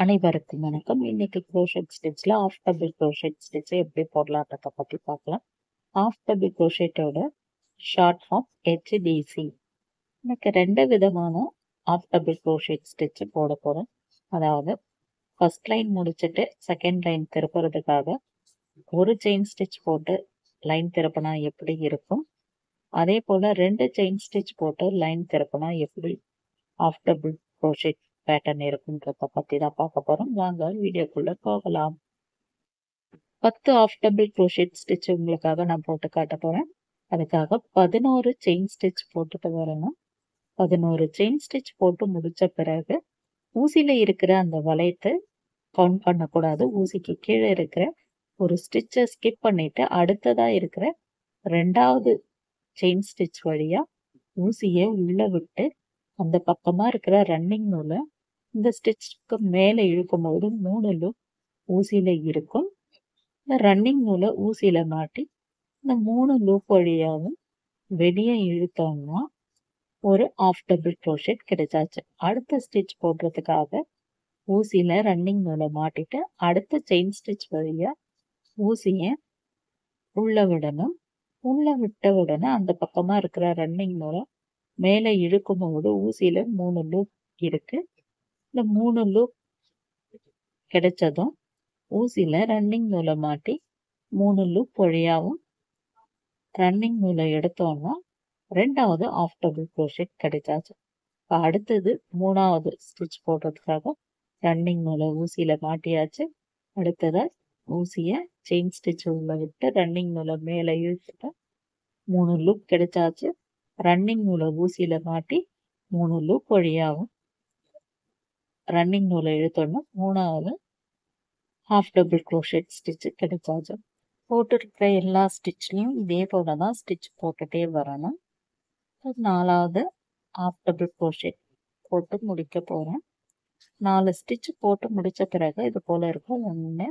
அனைவருக்கும் வணக்கம். இன்னைக்கு க்ரோஷெட் ஸ்டிச்ல ஆஃப் டபுள் க்ரோஷெட் ஸ்டிச் எப்படி போடலான்றத பத்தி பார்க்கலாம். ஆஃப் டபுள் க்ரோஷெட்டோட ஷார்ட் ஃபார்ம் HDC. எனக்கு 2 விதமான ஆஃப் டபுள் க்ரோஷெட் ஸ்டிச் போட போறேன். அதாவது ஃபர்ஸ்ட் லைன் முடிச்சுட்டு செகண்ட் லைன் திருப்புறதுக்காக ஒரு செயின் ஸ்டிச் போட்டு லைன் திருப்பினா எப்படி இருக்கும், அதே போல 2 செயின் ஸ்டிச் போட்டு லைன் திருப்பினா எப்படி ஆஃப் டபுள் க்ரோஷெட் பேட்டர்ன் இருக்குன்றத பத்தி தான் பார்க்க போறோம். வாங்க வீடியோக்குள்ள போகலாம். 10 ஆஃப் டபுள் க்ரோஷெட் ஸ்டிச் உங்களுக்காக நான் போட்டு காட்ட போறேன். அதுக்காக 11 செயின் ஸ்டிச் போட்டுட்டு வரணும். 11 செயின் ஸ்டிச் போட்டு முடிச்ச பிறகு ஊசியில இருக்கிற அந்த வளையத்தை கவுண்ட் பண்ணக்கூடாது. ஊசிக்கு கீழே இருக்கிற ஒரு ஸ்டிச்சை ஸ்கிப் பண்ணிட்டு அடுத்ததா இருக்கிற 2வது செயின் ஸ்டிச் வழியா ஊசியை உள்ள விட்டு அந்த பக்கமா இருக்கிற ரன்னிங் நூலை இந்த ஸ்டிச்சுக்கு மேலே இழுக்கும் போது 3 லூப் ஊசியில இருக்கும். இந்த ரன்னிங் நூலை ஊசியில மாட்டி இந்த 3 லூப் வழியாவும் வெளியே இழுத்தோம்னா ஒரு ஆஃப் டபுள் க்ரோஷெட் கிடைச்சாச்சு. அடுத்த ஸ்டிச் போடுறதுக்காக ஊசியில ரன்னிங் நூலை மாட்டிட்டு அடுத்த செயின் ஸ்டிச் வழியா ஊசியை உள்ள விடணும். உள்ள விட்ட உடனே அந்த பக்கமா இருக்கிற ரன்னிங் நூலை மேலே இழுக்கும் போது ஊசியில 3 லூப் இருக்கு. இந்த 3 லூப் கிடைச்சதும் ஊசியில ரன்னிங் நூலை மாட்டி 3 லூப் வழியாவும் ரன்னிங் நூலை எடுத்தோம்னா 2வது ஆஃப் டபுள் க்ரோஷெட் கிடைச்சாச்சு. இப்போ அடுத்தது 3வது ஸ்டிச் போடுறதுக்காக ரன்னிங் நூலை ஊசியில மாட்டியாச்சு. அடுத்ததா ஊசியை செயின் ஸ்டிச் உள்ள விட்டு ரன்னிங் நூலை மேலே இழுத்துட்டு 3 லூப் கிடைச்சாச்சு. ரன்னிங் நூலை ஊசியில மாட்டி 3 லூப் வழியாவும் ரன்னிங் நூலை இழுத்தோம்னா 3வது ஹாஃப் டபுள் க்ரோஷெட் ஸ்டிச் கிடைச்சாச்சு. போட்டுருக்கிற எல்லா ஸ்டிச்லையும் இதே போல தான் ஸ்டிச் போட்டுட்டே வரணும். 4வது ஹாஃப் டபுள் க்ரோஷெட் போட்டு முடிக்க போகிறேன். 4 ஸ்டிச் போட்டு முடித்த பிறகு இது போல் இருக்கும். 1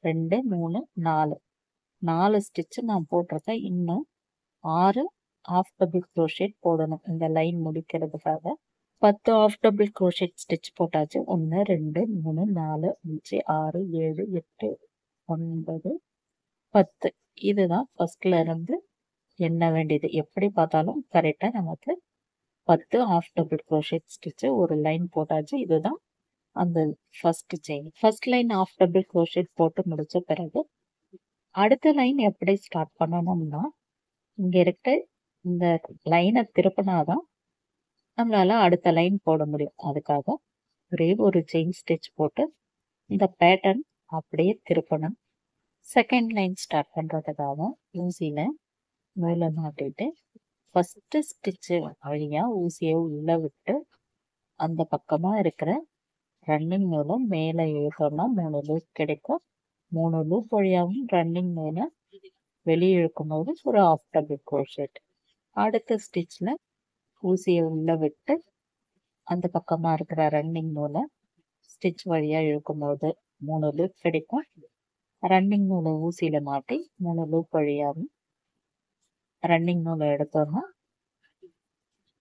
2 3 4 4 ஸ்டிச்சு நான் போட்டிருக்கேன். இன்னும் 6 ஹாஃப் டபுள் க்ரோஷெட் போடணும் இந்த லைன் முடிக்கிறதுக்காக. 10 ஆஃப் டபுள் க்ரோஷெட் ஸ்டிச் போட்டாச்சு. 1 2 3 4 5 6 7 8 9 10. இதுதான் ஃபர்ஸ்ட்ல இருந்து எண்ண வேண்டியது. எப்படி பார்த்தாலும் கரெக்டாக நமக்கு 10 ஆஃப் டபுள் க்ரோஷெட் ஸ்டிச்சு ஒரு லைன் போட்டாச்சு. இதுதான் அந்த first chain. First line of double crochet போட்டு முடிச்ச பிறகு அடுத்த லைன் எப்படி ஸ்டார்ட் பண்ணணும்னா, இங்க இருக்க இந்த லைனை திருப்பினாதான் நம்மளால அடுத்த லைன் போட முடியும். அதுக்காக ஒரே ஒரு செயின் ஸ்டிச் போட்டு இந்த பேட்டர்ன் அப்படியே திருப்பணும். செகண்ட் லைன் ஸ்டார்ட் பண்றதுக்காக ஊசியில நூலை மாட்டிட்டு ஃபர்ஸ்ட் ஸ்டிச்சு வழியா ஊசியை உள்ள விட்டு அந்த பக்கமா இருக்கிற ரன்னிங் நூலை மேலே இழுத்தோம்னா 3 லூப் கிடைக்கும். 3 லூப் வழியாகவும் ரன்னிங் நூலை வெளியே இழுக்கும் போது ஒரு ஆஃப் டபுள் க்ரோஷெட். அடுத்த ஸ்டிச்ல ஊசியை உள்ள விட்டு அந்த பக்கமா இருக்கிற ரன்னிங் நூலை ஸ்டிச் வழியா இழுக்கும் போது 3 லூப் கிடைக்கும். ரன்னிங் நூலை ஊசியில மாட்டி 3 லூப் வழியாகவும் ரன்னிங் நூலை எடுத்தோம்னா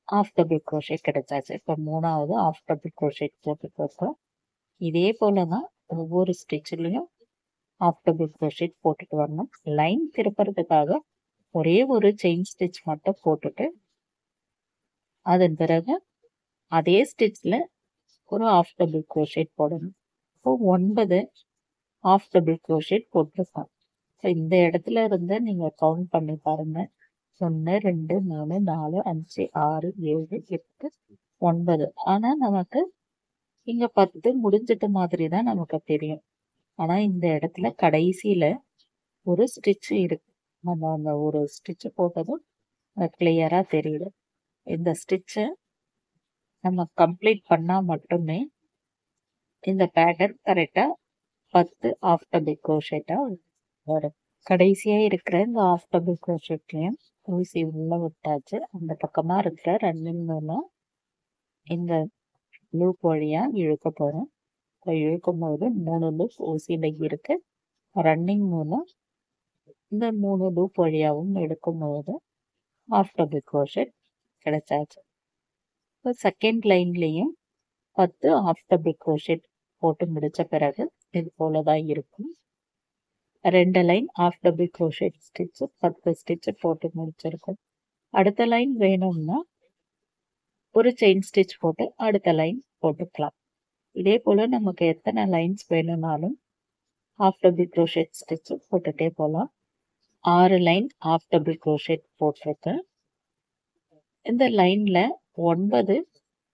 ஆஃப் டபுள் க்ரோஷெட் கிடைச்சாச்சு. இப்போ 3வது ஆஃப் டபுள் க்ரோஷெட் போட்டுருக்கோம். இதே போல தான் ஒவ்வொரு ஸ்டிச்லையும் ஆஃப் டபுள் க்ரோஷெட் போட்டுட்டு வரணும். லைன் திருப்புறதுக்காக ஒரே ஒரு செயின் ஸ்டிச் மட்டும் போட்டுட்டு அதன் பிறகு அதே ஸ்டிச்ல ஒரு ஆஃப் டபுள் க்ரோஷெட் போடணும். இப்போ 9 ஆஃப் டபுள் க்ரோஷெட் போட்டிருக்கோம். இந்த இடத்துல இருந்து நீங்க கவுண்ட் பண்ணி பாருங்க. 1 2 3 4 5 6 7 8 9. ஆனா நமக்கு இங்க 10 முடிஞ்சிட்ட மாதிரி தான் நமக்கு தெரியும். ஆனா இந்த இடத்துல கடைசியில ஒரு ஸ்டிச் இருக்கு. நம்ம அந்த ஒரு ஸ்டிச் போட்டதும் கிளியரா தெரியுது. இந்த ஸ்டிச்சை நம்ம கம்ப்ளீட் பண்ணா மட்டுமே இந்த பேட்டர்ன் கரெக்டா 10 ஆஃப் டபுள் க்ரோஷெட்டா வரும். கடைசியா இருக்கிற இந்த ஆஃப் டபுள் க்ரோஷெட்லயும் ஊசி உள்ள விட்டாச்சு. அந்த பக்கமா இருக்கிற ரன்னிங் நூலை இந்த லூப் வழியா இழுக்க போறோம். இழுக்கும் போது 3 லூப் ஊசியில இருக்கு. ரன்னிங் நூலை இந்த 3 லூப் வழியாவும் எடுக்கும் போது ஆஃப் டபுள் க்ரோஷெட் கிடைச்சாச்சு. இப்போ செகண்ட் லைன்லயும் 10 ஆஃப் டபுள் க்ரோஷெட் போட்டு முடிச்ச பிறகு இது போல தான் இருக்கும். 2 line of double crochet stitch 10 stitch போட்டு முடிச்சிருக்கோம். அடுத்த லைன் வேணும்னா ஒரு செயின் ஸ்டிச் போட்டு அடுத்த லைன் போட்டுக்கலாம். இதே போல நமக்கு எத்தனை லைன்ஸ் வேணும்னாலும் ஆஃப் டபுள் crochet ஸ்டிச் போட்டுட்டே போகலாம். 6 லைன் ஆஃப் டபுள் crochet போட்டிருக்கேன். இந்த லைன்ல 9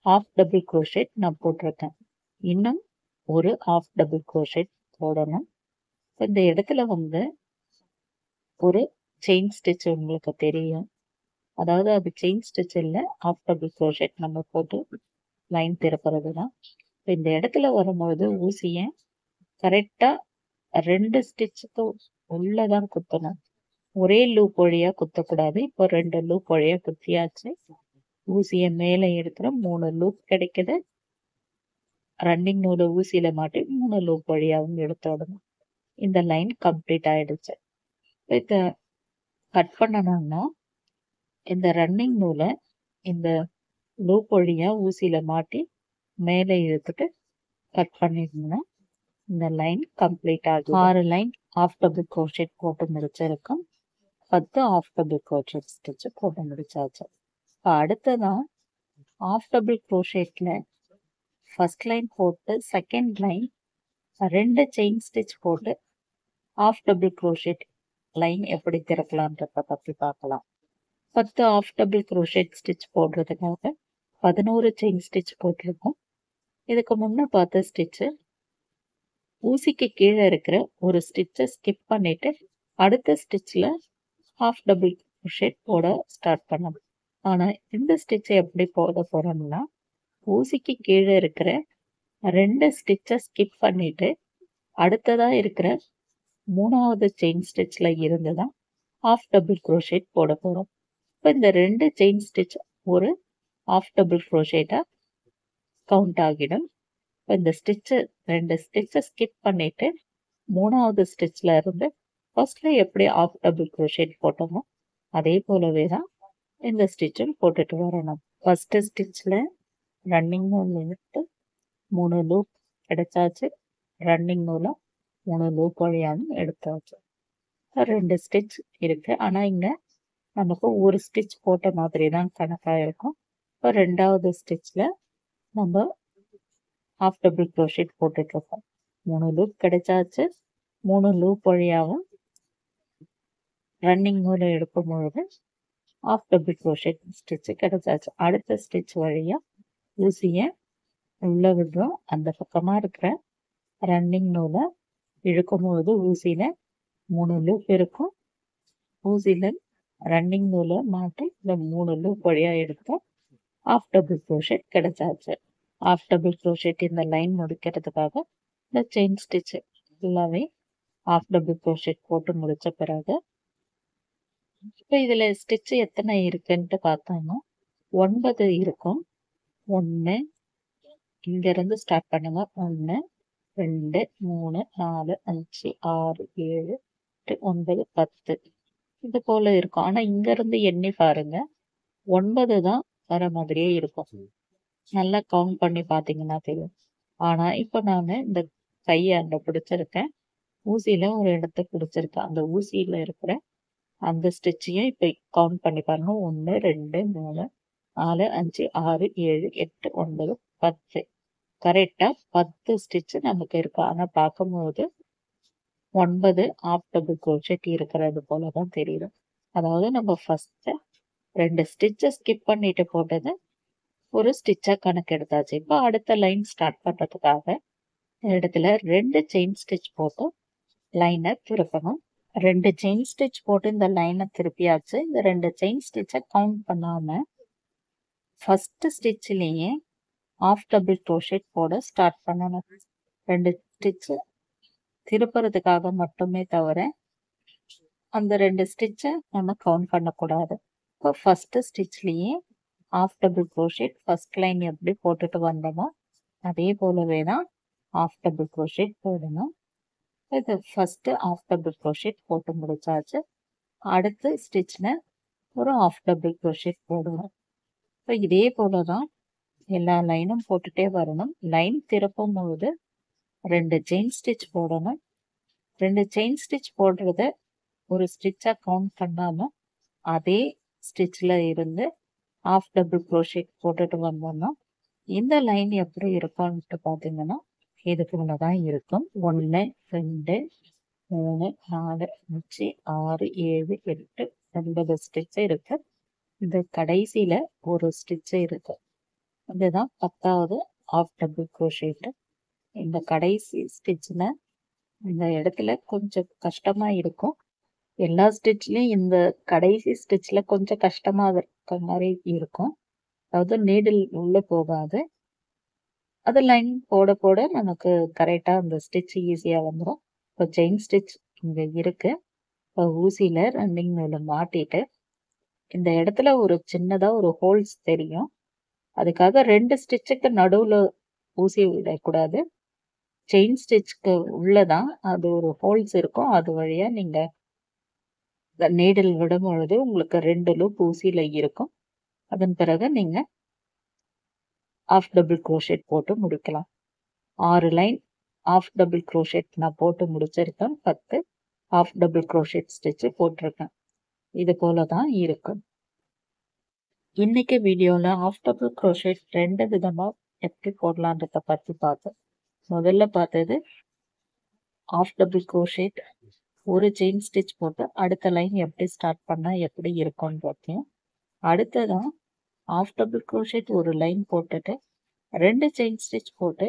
ஆஃப் டபுள் crochet நான் போட்டிருக்கேன். இன்னும் ஒரு ஆஃப் டபுள் crochet போடணும். இந்த இடத்துல வந்து ஒரு செயின் ஸ்டிச் உங்களுக்கு தெரியும். அதாவது அது செயின் ஸ்டிச் இல்லை, ஆஃப் டபுள் crochet நம்ம போட்டு லைன் திருப்புறது தான். இந்த இடத்துல வரும்போது ஊசியை கரெக்டாக 2 ஸ்டிச்சுக்கு உள்ளதான் குத்தணும். ஒரே லூப் வழியா குத்தக்கூடாது. இப்போ 2 லூப் வழியா குத்தியாச்சு. ஊசியை மேலே எடுக்கிற 3 லூப் கிடைக்குது. ரன்னிங் நூலை ஊசியில மாட்டி 3 லூப் வழியாகவும் எடுத்து விடணும். இந்த லைன் கம்ப்ளீட் ஆயிடுச்சு. இதை கட் பண்ணணும்னா இந்த ரன்னிங் நூலை இந்த லூப் வழியா ஊசியில மாட்டி மேலே இழுத்துட்டு கட் பண்ணிருந்தோம்னா இந்த லைன் கம்ப்ளீட் ஆகும். 6 லைன் ஆஃப் டபுள் crochet போட்டு முடிச்சிருக்கோம். 10 ஆஃப் டபுள் crochet ஸ்டிச் போட்டு முடிச்சாச்சு. இப்போ அடுத்ததான் ஆஃப் டபுள் crochetல ஃபர்ஸ்ட் லைன் போட்டு செகண்ட் லைன் 2 செயின் ஸ்டிச் போட்டு ஆஃப் டபுள் crochet லைன் எப்படி திறக்கலான்றத பற்றி பார்க்கலாம். 10 ஆஃப் டபுள் crochet ஸ்டிச் போடுறதுக்காக 11 செயின் ஸ்டிச் போட்டிருக்கோம். இதுக்கு முன்னே பார்த்த ஸ்டிச்சு ஊசிக்கு கீழே இருக்கிற ஒரு ஸ்டிச்சை ஸ்கிப் பண்ணிட்டு அடுத்த ஸ்டிச்சில் ஆஃப் டபுள் crochet போட ஸ்டார்ட் பண்ணணும். ஆனால் இந்த ஸ்டிச்சை எப்படி போட போகிறோம்னா ஊசிக்கு கீழே இருக்கிற 2 ஸ்டிச்சை ஸ்கிப் பண்ணிட்டு அடுத்ததாக இருக்கிற 3வது செயின் ஸ்டிச்சில் இருந்து தான் ஆஃப் டபுள் crochet போட போகிறோம். இப்போ இந்த 2 செயின் ஸ்டிச் ஒரு ஆஃப் டபுள் crochetஆ கவுண்ட் ஆகிடும். இப்போ இந்த ஸ்டிச்சு 2 ஸ்டிச்சை ஸ்கிப் பண்ணிட்டு 3வது ஸ்டிச்சில் இருந்து ஃபர்ஸ்ட்ல எப்படி ஆஃப் டபுள் crochet போட்டோமோ அதே போலவே தான் இந்த ஸ்டிச்சும் போட்டுட்டு வரணும். ஃபர்ஸ்ட் ஸ்டிச்சில் ரன்னிங் நூல் எடுத்து 3 லூப் கிடைச்சாச்சு. ரன்னிங் நூலை 3 லூப் வழியாகவும் எடுத்தாச்சு. 2 ஸ்டிச் இருக்கு. ஆனால் இங்கே நமக்கு ஒரு ஸ்டிச் போட்ட மாதிரி தான் கணக்காக இருக்கும். இப்போ 2வது ஸ்டிச்சில் நம்ம ஆஃப் டபுள் crochet போட்டுட்ருக்கோம். 3 லூப் கிடைச்சாச்சு. 3 லூப் வழியாகவும் ரன்னிங் நூலை எடுக்கும் பொழுது ஆஃப் டபுள் crochet ஸ்டிச்சு கிடைச்சாச்சு. அடுத்த ஸ்டிச் வழியாக ஊசியை உள்ளே விடுறோம். அந்த பக்கமாக இருக்கிற ரன்னிங் நூலை இழுக்கும் பொழுது ஊசியில் 3 லூப் இருக்கும். ஊசியில் ரன்னிங் நூலை மாட்டி இந்த 3 லூப் வழியாக எடுத்தோம். ஆஃப் டபுள் crochet கிடைச்சாச்சு. ஆஃப் டபுள் crochet இந்த லைன் முடிக்கிறதுக்காக இந்த செயின் ஸ்டிச் ஃபுல்லாகவே ஆஃப் டபுள் crochet போட்டு முடித்த பிறகு இப்போ இதில் ஸ்டிச்சு எத்தனை இருக்குன்ட்டு பார்த்தோம்னா 9 இருக்கும். 1 இங்கேருந்து ஸ்டார்ட் பண்ணுங்க. 1 2 3 4 5 6 7 8 9 10 இது போல இருக்கும். ஆனால் இங்கேருந்து எண்ணி பாருங்க 9 தான் வர மாதிரியே இருக்கும். நல்லா கவுண்ட் பண்ணி பார்த்தீங்கன்னா தெரியும். ஆனால் இப்போ நான் இந்த கையை அங்கே பிடிச்சிருக்கேன். ஊசியில் ஒரு இடத்த பிடிச்சிருக்கேன். அந்த ஊசியில் இருக்கிற அந்த ஸ்டிச்சையும் இப்போ கவுண்ட் பண்ணி பாருங்க. 1 2 3 4 5 6 7 8 9 10 கரெக்டாக 10 ஸ்டிச்சு நமக்கு இருக்கு. ஆனால் பார்க்கும்போது 9 ஆஃப் டபுள் crochet இருக்கிறது போல தான் தெரியுது. அதாவது நம்ம ஃபர்ஸ்ட் 2 ஸ்டிச்சை ஸ்கிப் பண்ணிட்டு போட்டது ஒரு ஸ்டிச்சா கணக்கு எடுத்தாச்சு. இப்போ அடுத்த லைன் ஸ்டார்ட் பண்ணுறதுக்காக இடத்துல 2 செயின் ஸ்டிச் போட்டு லைனை திருப்பணும். 2 செயின் ஸ்டிச் போட்டு இந்த லைனை திருப்பியாச்சு. இந்த 2 செயின் ஸ்டிச்சை கவுண்ட் பண்ணாமல் ஃபர்ஸ்ட் ஸ்டிச்சிலேயே ஆஃப் டபுள் crochet போட ஸ்டார்ட் பண்ணணும். 2 ஸ்டிச்சு திருப்புறதுக்காக மட்டுமே தவிர அந்த 2 ஸ்டிச்சை நம்ம கவுண்ட் பண்ணக்கூடாது. இப்போ ஃபர்ஸ்ட் ஸ்டிச்லேயே half double crochet first line எப்படி போட்டுட்டு வந்தோமோ அதே போலவே தான் ஆஃப் டபுள் crochet போடணும். இது ஃபர்ஸ்ட் ஆஃப் டபுள் crochet போட்டு முடிச்சாச்சு. அடுத்த ஸ்டிச்சில் ஒரு ஆஃப் டபுள் crochet போடணும். இப்போ இதே போல தான் எல்லா லைனும் போட்டுட்டே வரணும். லைன் திருப்பும் பொழுது 2 செயின் ஸ்டிச் போடணும். 2 செயின் ஸ்டிச் போடுறத ஒரு ஸ்டிச்சா கவுண்ட் பண்ணாம அதே ஸ்டிச்ல இருந்து ஹாஃப் டபுள் crochet போட்டுட்டு வந்தோம்னா இந்த லைன் எப்படி இருக்கும்னு பார்த்தீங்கன்னா இது போல தான் இருக்கும். 1 2 3 4 5 6 7 8 9 ஸ்டிச் இருக்கு. இந்த கடைசியில ஒரு ஸ்டிச் இருக்கு. இதுதான் 10வது ஹாஃப் டபுள் crochet. இந்த கடைசி ஸ்டிச்ல இந்த இடத்துல கொஞ்சம் கஷ்டமா இருக்கும். எல்லா ஸ்டிச்லயும் இந்த கடைசி ஸ்டிச்ல கொஞ்சம் கஷ்டமா இருக்க மாதிரி இருக்கும். அதாவது நீடில் உள்ள போகாது. அது லைன் போட போட நமக்கு கரெக்டா அந்த ஸ்டிச் ஈஸியா வந்துடும். இப்போ செயின் ஸ்டிச் இங்க இருக்கு. இப்போ ஊசியில ரன்னிங் நூலை மாட்டிட்டு இந்த இடத்துல ஒரு சின்னதா ஒரு ஹோல்ஸ் தெரியும். அதுக்காக 2 ஸ்டிச்சுக்கு நடுவுல ஊசி விடக்கூடாது. செயின் ஸ்டிச்க்கு உள்ளதான் அது ஒரு ஹோல்ஸ் இருக்கும். அது வழியா நீங்க நீடில் விடும் பொழுது உங்களுக்கு 2 லூப் ஊசியில இருக்கும். அதன் பிறகு நீங்க ஹாஃப் டபுள் crochet போட்டு முடிக்கலாம். 6 லைன் ஹாஃப் டபுள் crochet நான் போட்டு முடிச்சிருக்கேன். 10 ஹாஃப் டபுள் crochet ஸ்டிச் போட்டிருக்கேன். இது போல தான் இருக்கும். இன்னைக்கு வீடியோல ஹாஃப் டபுள் crochet 2 விதமா எப்படி போடலான்றத பத்தி பார்த்தோம். முதல்ல பார்த்தது ஹாஃப் டபுள் crochet ஒரு செயின் ஸ்டிச் போட்டு அடுத்த லைன் எப்படி ஸ்டார்ட் பண்ணா எப்படி இருக்கும்னு பார்த்தோம். அடுத்ததான் ஹாஃப் டபுள் crochet ஒரு லைன் போட்டுட்டு 2 செயின் ஸ்டிச் போட்டு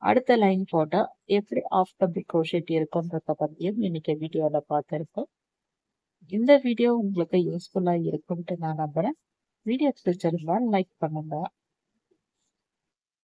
அடுத்த லைன் போட்டா எப்படி ஹாஃப் டபுள் crochet இருக்கும்ன்றத பத்தியும் இன்னைக்கு வீடியோல பார்த்திருக்கோம். இந்த வீடியோ உங்களுக்கு யூஸ்ஃபுல்லா இருக்கும்ட்டு நான் நம்புறேன். வீடியோ பிடிச்சிருந்தா லைக் பண்ணுங்க.